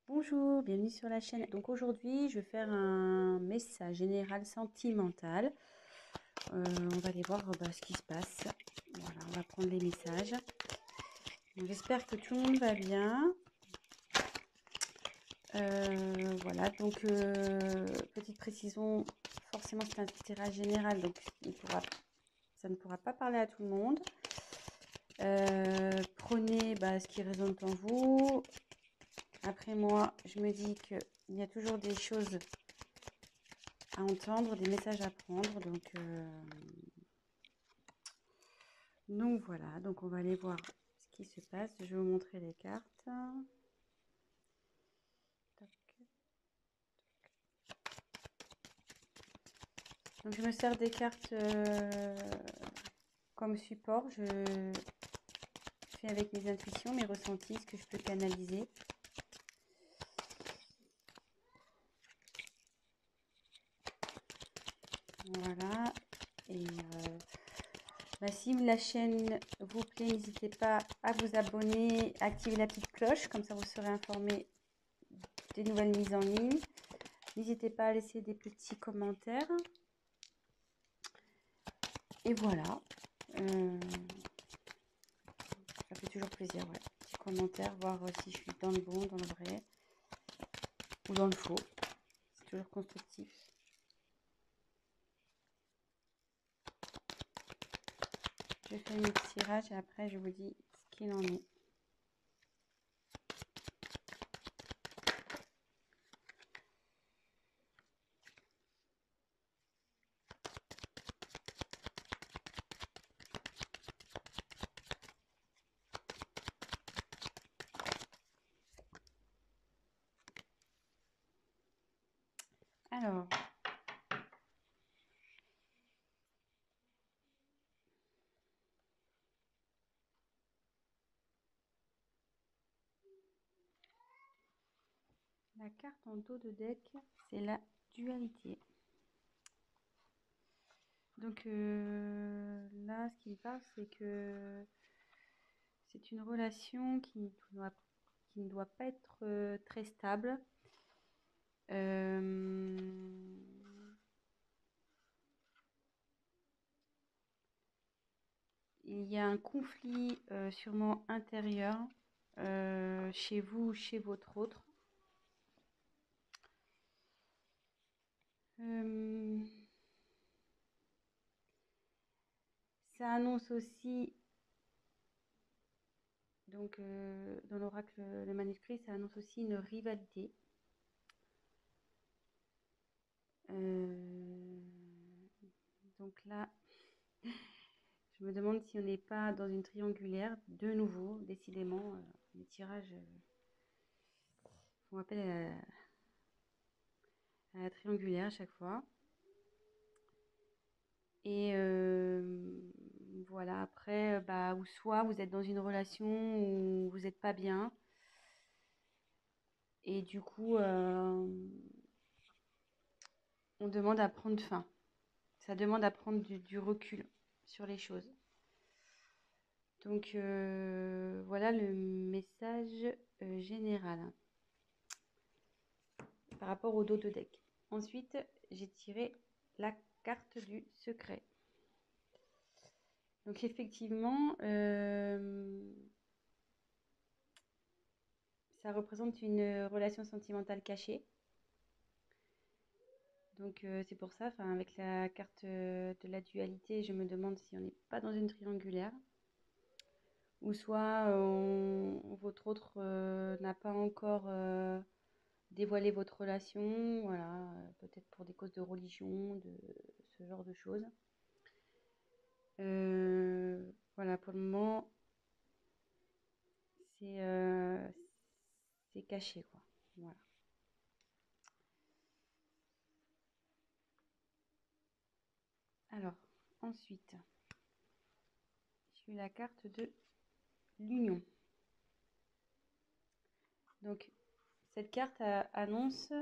Bonjour, bienvenue sur la chaîne. Donc aujourd'hui, je vais faire un message général sentimental. On va aller voir ce qui se passe. Voilà, on va prendre les messages. J'espère que tout le monde va bien. Voilà, donc petite précision, forcément c'est un tirage général, donc ça ne pourra pas parler à tout le monde. Prenez ce qui résonne en vous. Après moi, je me dis qu'il y a toujours des choses à entendre, des messages à prendre. Donc voilà, donc on va aller voir ce qui se passe. Je vais vous montrer les cartes. Tac. Donc je me sers des cartes comme support. Je fais avec mes intuitions, mes ressentis, ce que je peux canaliser. Voilà. Et si la chaîne vous plaît, n'hésitez pas à vous abonner, à activer la petite cloche, comme ça vous serez informé des nouvelles mises en ligne. N'hésitez pas à laisser des petits commentaires. Et voilà. Ça fait toujours plaisir, ouais. Petit commentaire, voir si je suis dans le bon, dans le vrai ou dans le faux. C'est toujours constructif. Je fais un petit tirage et après je vous dis ce qu'il en est. Alors, la carte en dos de deck, c'est la dualité. Donc là, ce qui me parle, c'est que c'est une relation qui ne doit pas être très stable. Il y a un conflit sûrement intérieur chez vous, chez votre autre. Ça annonce aussi, donc dans l'oracle, le manuscrit, ça annonce aussi une rivalité. Donc là, je me demande si on n'est pas dans une triangulaire, de nouveau, décidément, les tirages font appel à la triangulaire à chaque fois. Et voilà, après, ou soit vous êtes dans une relation où vous n'êtes pas bien, et du coup, on demande à prendre fin. Ça demande à prendre du recul sur les choses. Donc voilà le message général par rapport au dos de deck. Ensuite, j'ai tiré la carte du secret. Donc effectivement, ça représente une relation sentimentale cachée. Donc c'est pour ça, avec la carte de la dualité, je me demande si on n'est pas dans une triangulaire. Ou soit votre autre n'a pas encore dévoilé votre relation, voilà, peut-être pour des causes de religion, de ce genre de choses. Voilà, pour le moment, c'est caché, quoi. Voilà. Alors, ensuite, j'ai eu la carte de l'union. Donc, cette carte annonce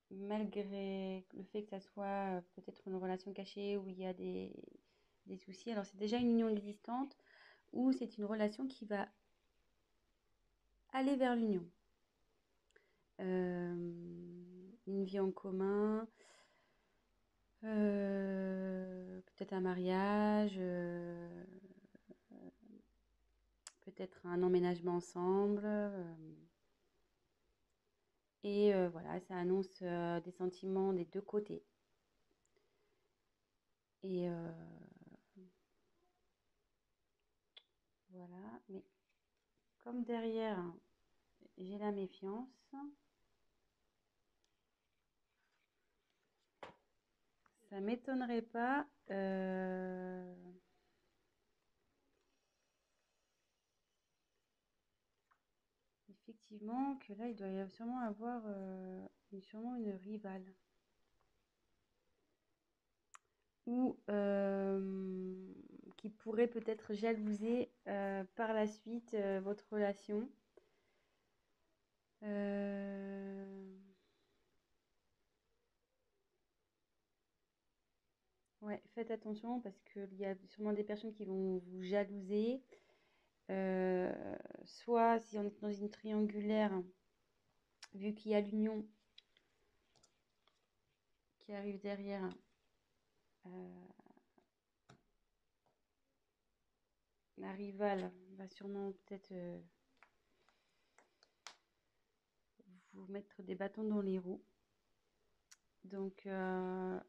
malgré le fait que ça soit peut-être une relation cachée où il y a des soucis. Alors, c'est déjà une union existante ou c'est une relation qui va aller vers l'union. Une vie en commun, peut-être un mariage, peut-être un emménagement ensemble. Et voilà, ça annonce des sentiments des deux côtés. Et voilà, mais comme derrière, j'ai la méfiance, ça m'étonnerait pas effectivement que là, il doit y avoir sûrement avoir sûrement une rivale. Ou qui pourrait peut-être jalouser par la suite votre relation. Ouais, faites attention parce qu'il y a sûrement des personnes qui vont vous jalouser. Euh, Soit si on est dans une triangulaire, vu qu'il y a l'union qui arrive derrière, euh, la rivale va sûrement peut-être vous mettre des bâtons dans les roues. Donc,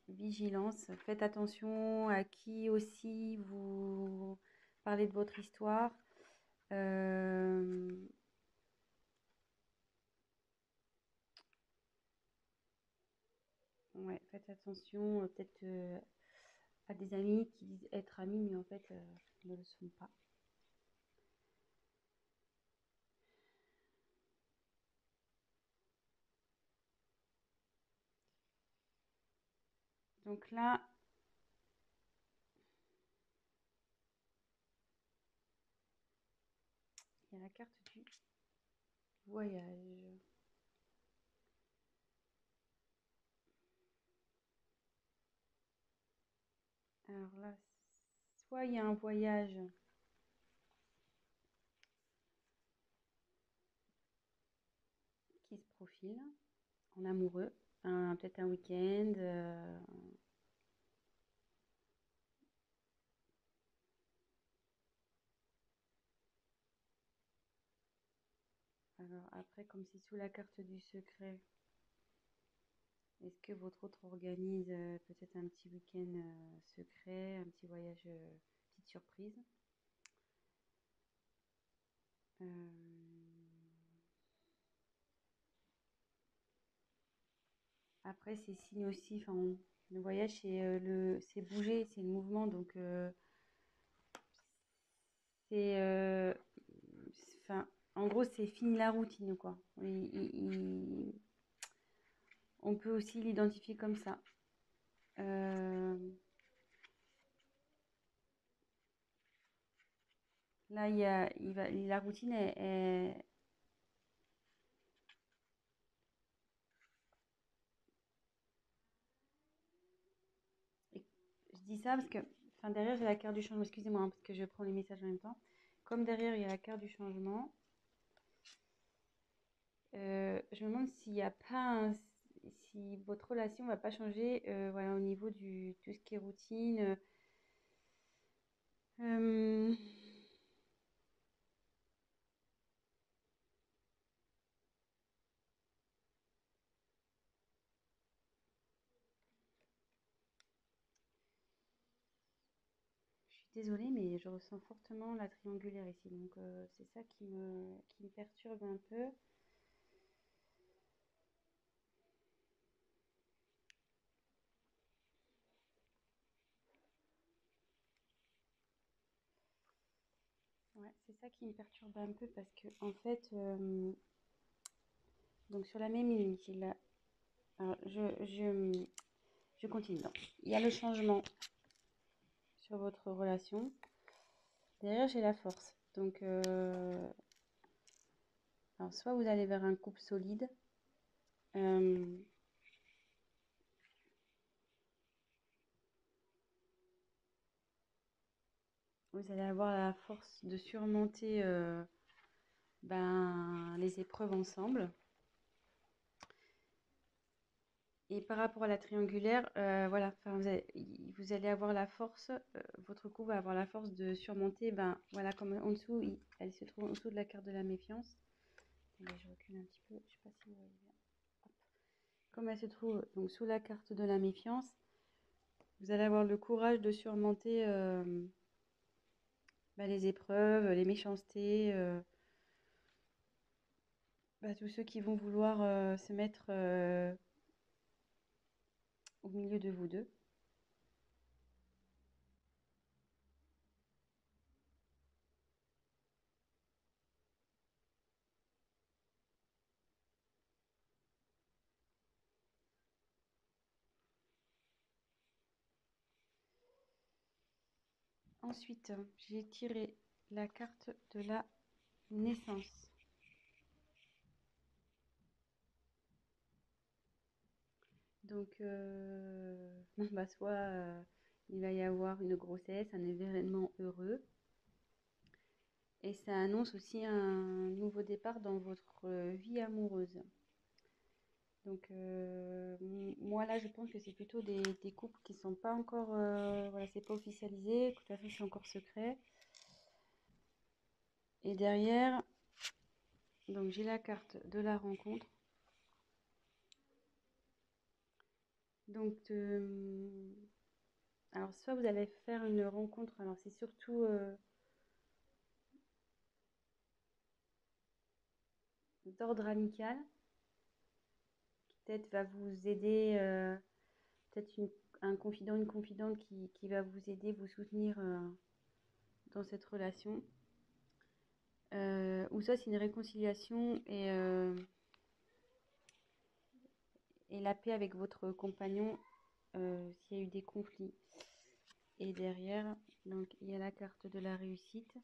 vigilance, faites attention à qui aussi vous parlez de votre histoire. Ouais, faites attention peut-être à des amis qui disent être amis, mais en fait ne le sont pas. Donc là, il y a la carte du voyage. Alors là, soit il y a un voyage qui se profile en amoureux, peut-être un week-end. Alors après, comme c'est sous la carte du secret, est-ce que votre autre organise peut-être un petit week-end secret, un petit voyage, petite surprise? Euh, Après, c'est signe aussi, enfin, le voyage, c'est bouger, c'est le mouvement, donc c'est, enfin, en gros, c'est fini la routine, quoi. On peut aussi l'identifier comme ça. Euh, Là, la routine je dis ça parce que, enfin, derrière, j'ai la carte du changement. Excusez-moi, hein, parce que je prends les messages en même temps. Comme derrière, il y a la carte du changement, je me demande s'il n'y a pas si votre relation ne va pas changer voilà, au niveau du tout ce qui est routine. Euh, je suis désolée, mais je ressens fortement la triangulaire ici. Donc, c'est ça qui me perturbe un peu. Ouais, c'est ça qui me perturbe un peu parce que, en fait, donc sur la même ligne, alors, je continue. Donc, il y a le changement sur votre relation. Derrière, j'ai la force. Donc, alors, soit vous allez vers un couple solide, euh, vous allez avoir la force de surmonter les épreuves ensemble. Et par rapport à la triangulaire, voilà, vous allez avoir la force, votre couple va avoir la force de surmonter, voilà, comme en dessous, elle se trouve en dessous de la carte de la méfiance. Attendez, je recule un petit peu, je sais pas si vous voyez bien. Hop. Comme elle se trouve donc sous la carte de la méfiance, vous allez avoir le courage de surmonter les épreuves, les méchancetés, tous ceux qui vont vouloir se mettre au milieu de vous deux. Ensuite, j'ai tiré la carte de la naissance. Donc, soit il va y avoir une grossesse, un événement heureux. Et ça annonce aussi un nouveau départ dans votre vie amoureuse. Donc, moi là, je pense que c'est plutôt des couples qui sont pas encore, voilà, c'est pas officialisé, de toute façon, c'est encore secret. Et derrière, donc j'ai la carte de la rencontre. Donc, alors soit vous allez faire une rencontre, alors c'est surtout d'ordre amical, qui peut-être va vous aider, peut-être un confident, une confidente qui va vous aider, vous soutenir dans cette relation. Ou ça, c'est une réconciliation et la paix avec votre compagnon s'il y a eu des conflits. Et derrière, donc il y a la carte de la réussite.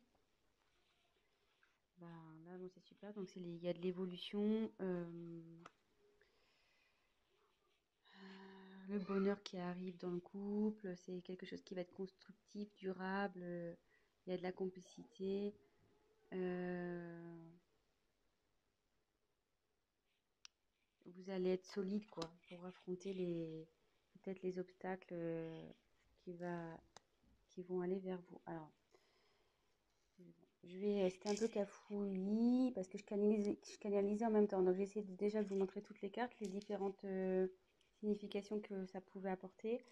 Là, bon, c'est super. Donc il y a de l'évolution, le bonheur qui arrive dans le couple. C'est quelque chose qui va être constructif, durable. Il y a de la complicité. Vous allez être solide quoi pour affronter peut-être les obstacles qui vont aller vers vous. Alors, c'était un peu cafouillis parce que je canalisais en même temps. Donc, j'ai essayé déjà de vous montrer toutes les cartes, les différentes significations que ça pouvait apporter.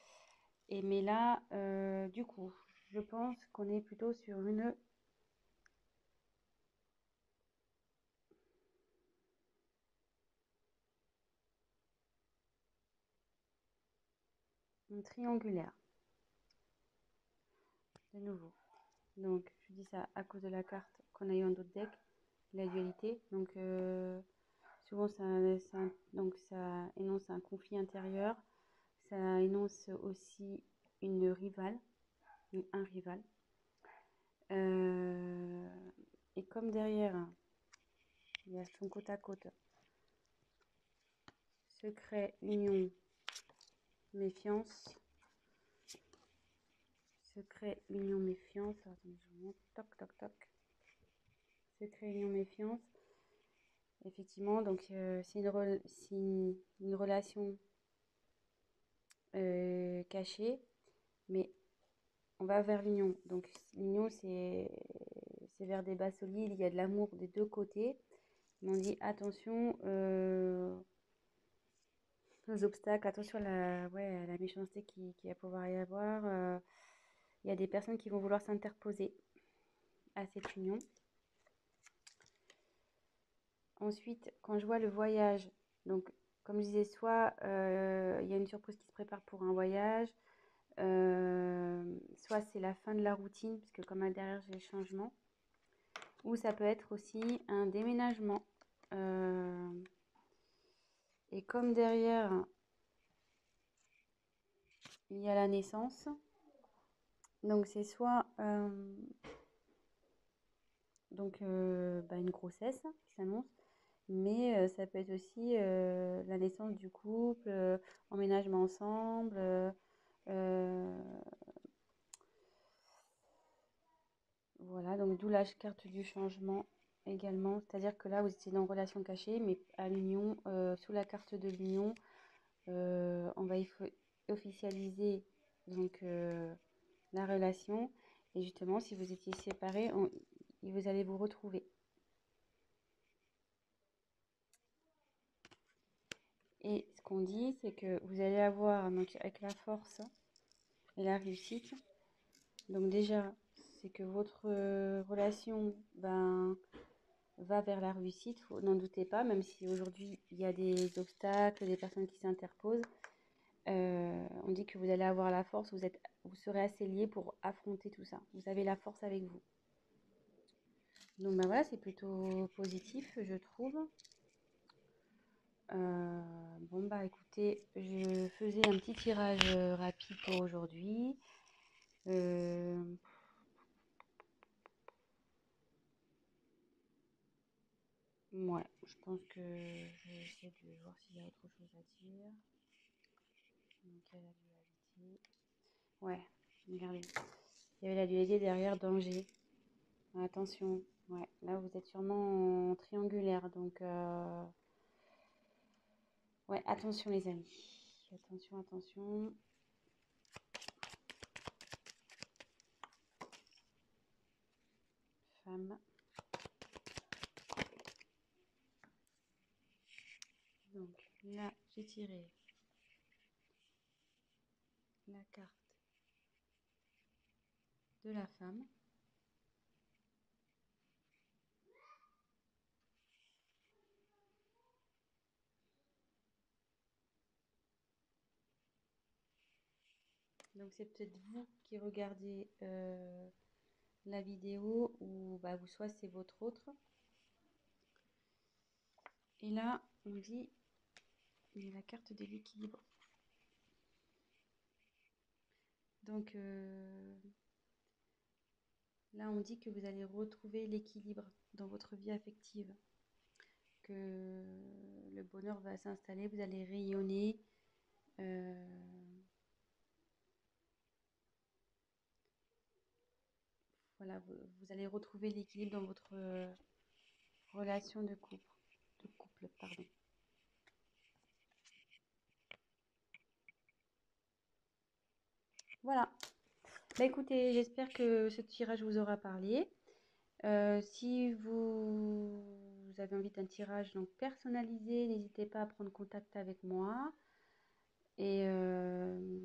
Mais là, du coup, je pense qu'on est plutôt sur une triangulaire, de nouveau. Donc, je dis ça à cause de la carte qu'on a eu en d'autres decks, la dualité. Donc, souvent, ça énonce un conflit intérieur. Ça énonce aussi une rivale, ou un rival. Et comme derrière, il y a son côte à côte, secret, union, méfiance. Secret, union, méfiance. Attendez, je vous montre. Toc, toc, toc. Secret, union, méfiance. Effectivement, donc c'est une relation cachée, mais on va vers l'union. Donc l'union, c'est vers des bases solides, il y a de l'amour des deux côtés. Mais on dit attention aux obstacles, attention à la méchanceté qui va pouvoir y avoir. Il y a des personnes qui vont vouloir s'interposer à cette union. Ensuite, quand je vois le voyage, donc comme je disais, soit il y a une surprise qui se prépare pour un voyage, soit c'est la fin de la routine, puisque comme derrière j'ai le changement, ou ça peut être aussi un déménagement. Et comme derrière il y a la naissance, donc c'est soit une grossesse qui s'annonce, mais ça peut être aussi la naissance du couple, emménagement ensemble, Donc d'où la carte du changement également. C'est-à-dire que là, vous étiez dans relation cachée, mais à l'union, sous la carte de l'union, on va officialiser donc la relation. Et justement, si vous étiez séparés, vous allez vous retrouver. Et ce qu'on dit, c'est que vous allez avoir, donc avec la force et la réussite, donc déjà, c'est que votre relation va vers la réussite, n'en doutez pas, même si aujourd'hui il y a des obstacles, des personnes qui s'interposent. On dit que vous allez avoir la force, vous serez assez liés pour affronter tout ça. Vous avez la force avec vous. Donc ben voilà, c'est plutôt positif, je trouve. Bon bah écoutez, je faisais un petit tirage rapide pour aujourd'hui. Euh, ouais, je pense que je vais essayer de voir s'il y a autre chose à dire. Donc il y a la dualité. Ouais, regardez. Il y avait la dualité derrière danger. Attention, ouais, là vous êtes sûrement en triangulaire, donc ouais, attention les amis. Attention, attention. Femme. Donc là, j'ai tiré la carte de la femme. Donc c'est peut-être vous qui regardez la vidéo ou bah, vous soit c'est votre autre. Et là, on dit il y a la carte de l'équilibre. Donc là, on dit que vous allez retrouver l'équilibre dans votre vie affective, que le bonheur va s'installer, vous allez rayonner. Voilà, vous allez retrouver l'équilibre dans votre relation de couple, pardon. Voilà. Bah écoutez, j'espère que ce tirage vous aura parlé. Si vous avez envie d'un tirage donc personnalisé, n'hésitez pas à prendre contact avec moi. Et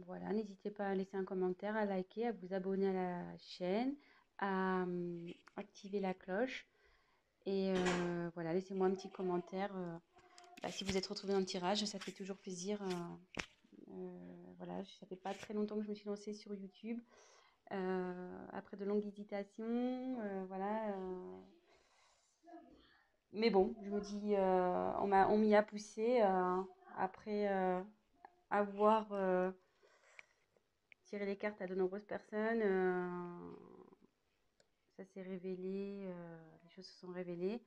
voilà, n'hésitez pas à laisser un commentaire, à liker, à vous abonner à la chaîne, à activer la cloche. Et voilà, laissez-moi un petit commentaire. Bah, si vous êtes retrouvé dans le tirage, ça fait toujours plaisir. Voilà, ça fait pas très longtemps que je me suis lancée sur YouTube. Après de longues hésitations, voilà. Mais bon, je me dis, on m'y a poussé après avoir tiré les cartes à de nombreuses personnes. Ça s'est révélé, les choses se sont révélées.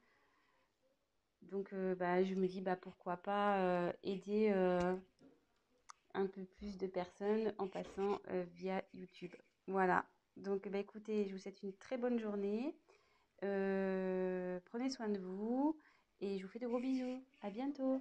Donc, bah, je me dis, bah, pourquoi pas aider un peu plus de personnes en passant via YouTube. Voilà. Donc, bah, écoutez, je vous souhaite une très bonne journée. Prenez soin de vous et je vous fais de gros bisous. À bientôt.